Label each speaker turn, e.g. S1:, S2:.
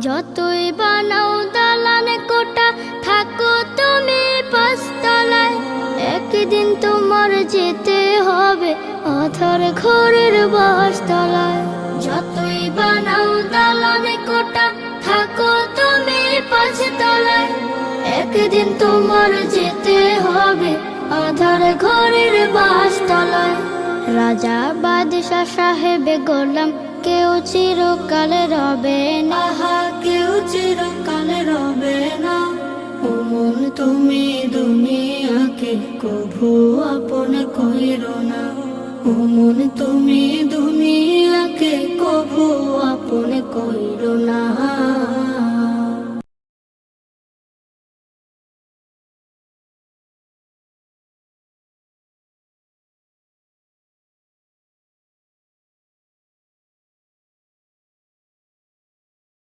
S1: যতই বানাও দালান কোটা, থাকো তুমি পাঁচতলায়। একদিন তোমার যেতে হবে আধার ঘরের বাসতলায়। যতই বানাও দালান কোটা, থাকো তুমি পাঁচতলায়। একদিন তোমার যেতে হবে আধার ঘরের বাসতলায়। রাজা বাদশা সাহেবে গোলাম কেউ চিরকালে রবে না, কেউ চিরকালে রবে না। ও মন তুমি দুনিয়াকে কভু আপন কইরো না। ও মন তুমি দুনিয়াকে কভু আপন কইরো না।